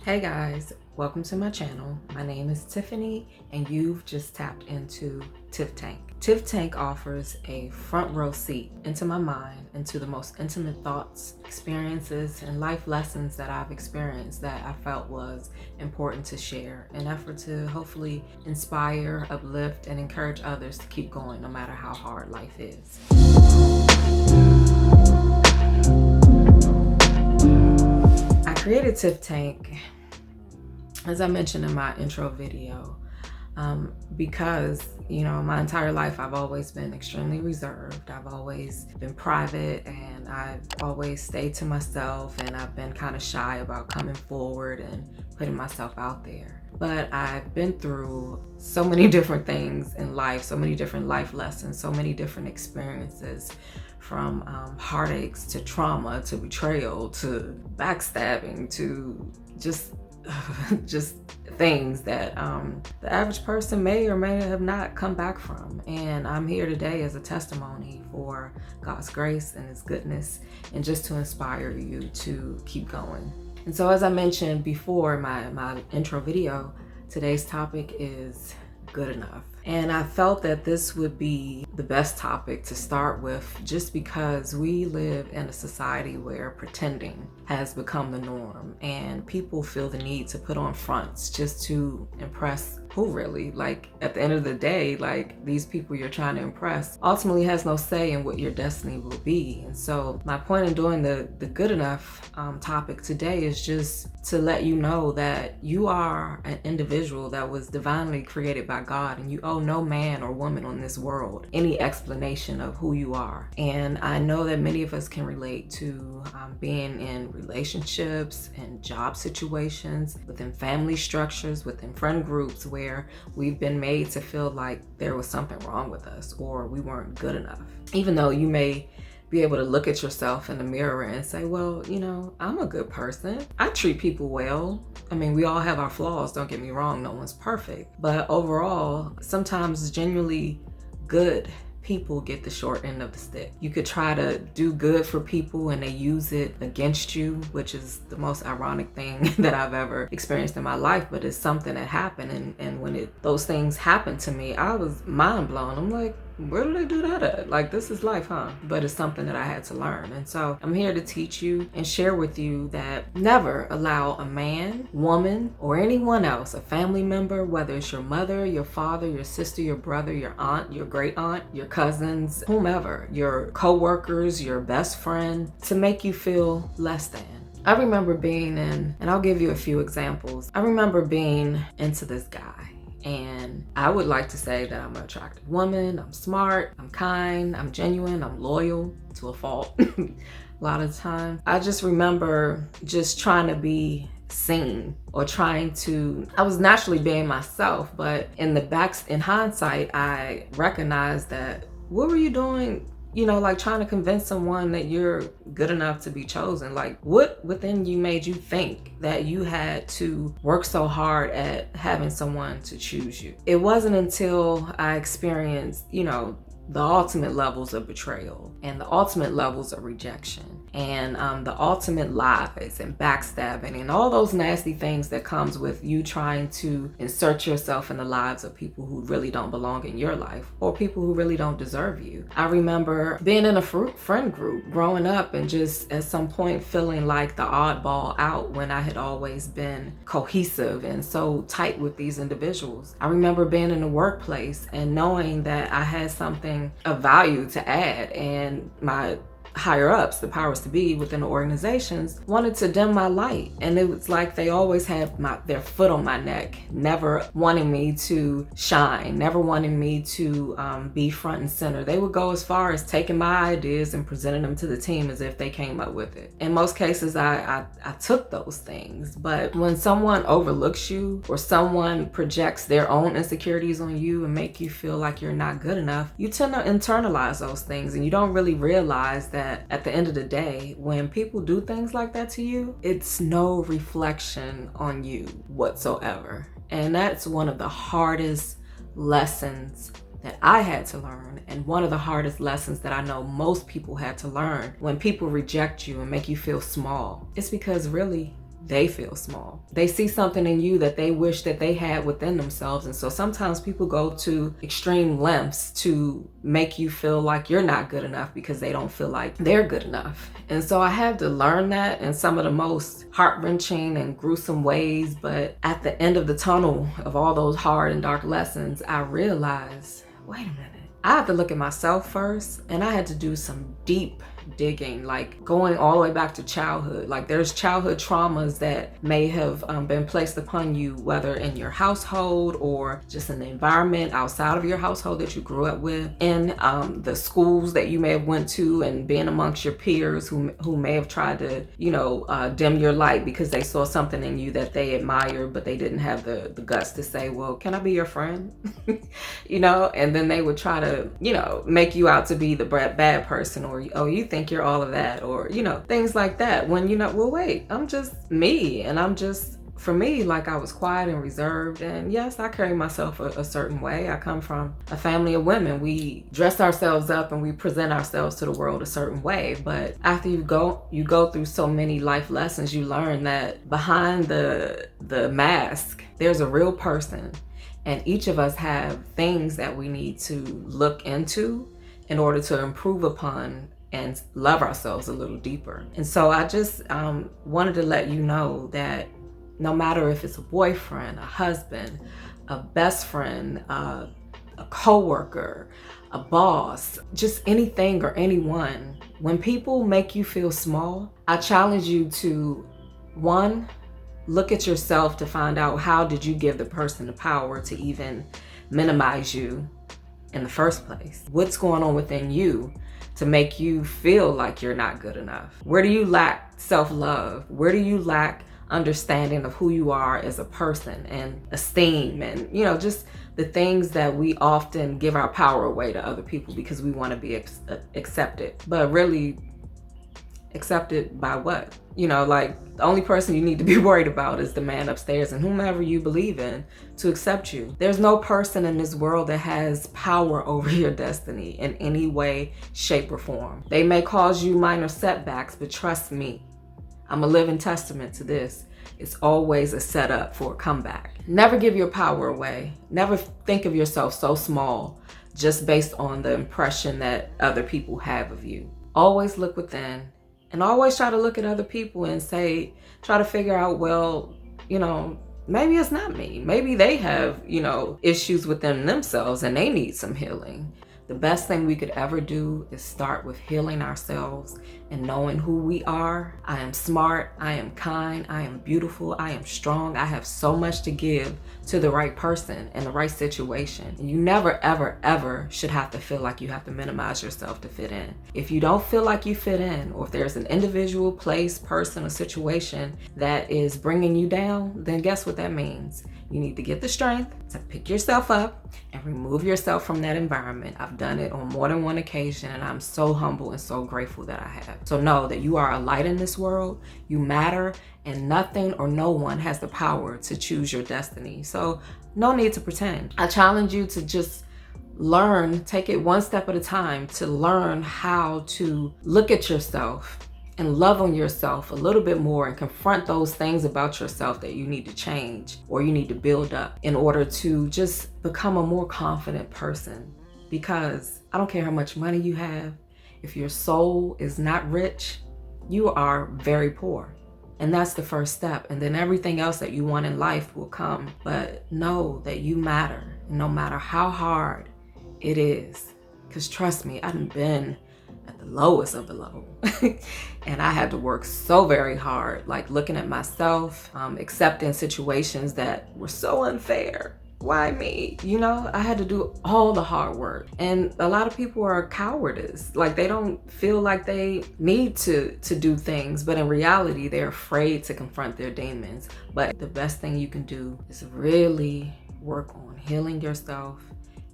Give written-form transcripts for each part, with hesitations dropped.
Hey guys, welcome to my channel. My name is Tiffany and you've just tapped into Tiff Tank. Tiff Tank offers a front row seat into my mind, into the most intimate thoughts, experiences, and life lessons that I've experienced that I felt was important to share in an effort to hopefully inspire, uplift, and encourage others to keep going no matter how hard life is. I created Tiff Tank, as I mentioned in my intro video, because, my entire life I've always been extremely reserved. I've always been private and I've always stayed to myself, and I've been kind of shy about coming forward and putting myself out there. But I've been through so many different things in life, so many different life lessons, so many different experiences, from heartaches to trauma to betrayal to backstabbing to just things that the average person may or may have not come back from. And I'm here today as a testimony for God's grace and His goodness, and just to inspire you to keep going. And so, as I mentioned before in my intro video, today's topic is good enough. And I felt that this would be the best topic to start with, just because we live in a society where pretending has become the norm, and people feel the need to put on fronts just to impress who really? Like, at the end of the day, like, these people you're trying to impress ultimately has no say in what your destiny will be. And so my point in doing the good enough topic today is just to let you know that you are an individual that was divinely created by God, and you owe no man or woman on this world any explanation of who you are. And I know that many of us can relate to being in relationships and job situations, within family structures, within friend groups, where we've been made to feel like there was something wrong with us or we weren't good enough. Even though you may be able to look at yourself in the mirror and say, well, I'm a good person. I treat people well. I mean, we all have our flaws, don't get me wrong, no one's perfect. But overall, sometimes genuinely good people get the short end of the stick. You could try to do good for people and they use it against you, which is the most ironic thing that I've ever experienced in my life, but it's something that happened. And when those things happened to me, I was mind blown. I'm like, where do they do that at? Like, this is life, huh? But it's something that I had to learn. And so I'm here to teach you and share with you that never allow a man, woman, or anyone else, a family member, whether it's your mother, your father, your sister, your brother, your aunt, your great aunt, your cousins, whomever, your co-workers, your best friend, to make you feel less than. I remember being in, and I'll give you a few examples. I remember being into this guy. And I would like to say that I'm an attractive woman, I'm smart, I'm kind, I'm genuine, I'm loyal to a fault a lot of times. I just remember just trying to be seen, or I was naturally being myself, but in hindsight, I recognized that, what were you doing? Like trying to convince someone that you're good enough to be chosen. Like, what within you made you think that you had to work so hard at having someone to choose you? It wasn't until I experienced, the ultimate levels of betrayal and the ultimate levels of rejection and the ultimate lies and backstabbing and all those nasty things that comes with you trying to insert yourself in the lives of people who really don't belong in your life, or people who really don't deserve you. I remember being in a friend group growing up and just at some point feeling like the oddball out when I had always been cohesive and so tight with these individuals. I remember being in the workplace and knowing that I had something of value to add, and my higher ups, the powers to be within the organizations, wanted to dim my light. And it was like they always had their foot on my neck, never wanting me to shine, never wanting me to be front and center. They would go as far as taking my ideas and presenting them to the team as if they came up with it. In most cases, I took those things. But when someone overlooks you, or someone projects their own insecurities on you and make you feel like you're not good enough, you tend to internalize those things, and you don't really realize that at the end of the day, when people do things like that to you, it's no reflection on you whatsoever. And that's one of the hardest lessons that I had to learn, and one of the hardest lessons that I know most people had to learn. When people reject you and make you feel small, it's because really they feel small. They see something in you that they wish that they had within themselves. And so sometimes people go to extreme lengths to make you feel like you're not good enough because they don't feel like they're good enough. And so I had to learn that in some of the most heart-wrenching and gruesome ways. But at the end of the tunnel of all those hard and dark lessons, I realized, wait a minute. I have to look at myself first, and I had to do some deep digging, like going all the way back to childhood. Like there's childhood traumas that may have been placed upon you, whether in your household or just in the environment outside of your household that you grew up with, in the schools that you may have went to, and being amongst your peers who may have tried to, dim your light because they saw something in you that they admired, but they didn't have the guts to say, well, can I be your friend? And then they would try to, make you out to be the bad person, or, oh, you think you're all of that, or, things like that. When, well, wait, I'm just me, and I'm just, for me, like I was quiet and reserved, and yes, I carry myself a certain way. I come from a family of women. We dress ourselves up and we present ourselves to the world a certain way. But after you go through so many life lessons, you learn that behind the mask, there's a real person, and each of us have things that we need to look into in order to improve upon and love ourselves a little deeper. And so I just wanted to let you know that no matter if it's a boyfriend, a husband, a best friend, a coworker, a boss, just anything or anyone, when people make you feel small, I challenge you to, one, look at yourself to find out, how did you give the person the power to even minimize you in the first place? What's going on within you to make you feel like you're not good enough? Where do you lack self-love? Where do you lack understanding of who you are as a person, and esteem, and just the things that we often give our power away to other people because we want to be accepted? But really, accepted by what? Like the only person you need to be worried about is the man upstairs and whomever you believe in to accept you. There's no person in this world that has power over your destiny in any way, shape, or form. They may cause you minor setbacks, but trust me, I'm a living testament to this. It's always a setup for a comeback. Never give your power away. Never think of yourself so small just based on the impression that other people have of you. Always look within, and always try to look at other people and try to figure out, well, maybe it's not me. Maybe they have, issues within themselves and they need some healing. The best thing we could ever do is start with healing ourselves and knowing who we are. I am smart, I am kind, I am beautiful, I am strong. I have so much to give to the right person in the right situation. And you never, ever, ever should have to feel like you have to minimize yourself to fit in. If you don't feel like you fit in, or if there's an individual, place, person, or situation that is bringing you down, then guess what that means? You need to get the strength to pick yourself up and remove yourself from that environment. I've done it on more than one occasion, and I'm so humble and so grateful that I have. So know that you are a light in this world, you matter, and nothing or no one has the power to choose your destiny. So no need to pretend. I challenge you to just learn, take it one step at a time, to learn how to look at yourself and love on yourself a little bit more, and confront those things about yourself that you need to change or you need to build up in order to just become a more confident person. Because I don't care how much money you have, if your soul is not rich, you are very poor. And that's the first step. And then everything else that you want in life will come. But know that you matter, no matter how hard it is. Because trust me, I've been at the lowest of the low. And I had to work so very hard, like looking at myself, accepting situations that were so unfair. Why me? I had to do all the hard work. And a lot of people are cowardice. Like they don't feel like they need to do things, but in reality, they're afraid to confront their demons. But the best thing you can do is really work on healing yourself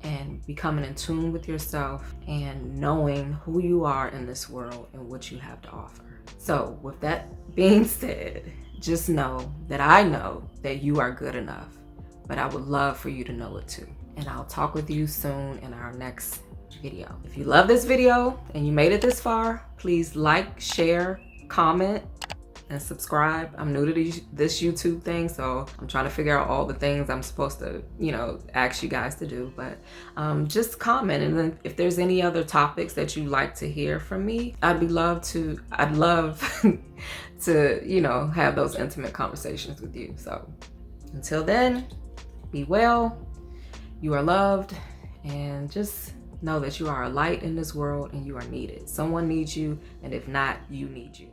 and becoming in tune with yourself and knowing who you are in this world and what you have to offer. So with that being said, just know that I know that you are good enough, but I would love for you to know it too. And I'll talk with you soon in our next video. If you love this video and you made it this far, please like, share, comment, and subscribe. I'm new to this YouTube thing, so I'm trying to figure out all the things I'm supposed to, ask you guys to do. But just comment, and then if there's any other topics that you'd like to hear from me, I'd love to have those intimate conversations with you. So until then, be well, you are loved, and just know that you are a light in this world and you are needed. Someone needs you, and if not, you need you.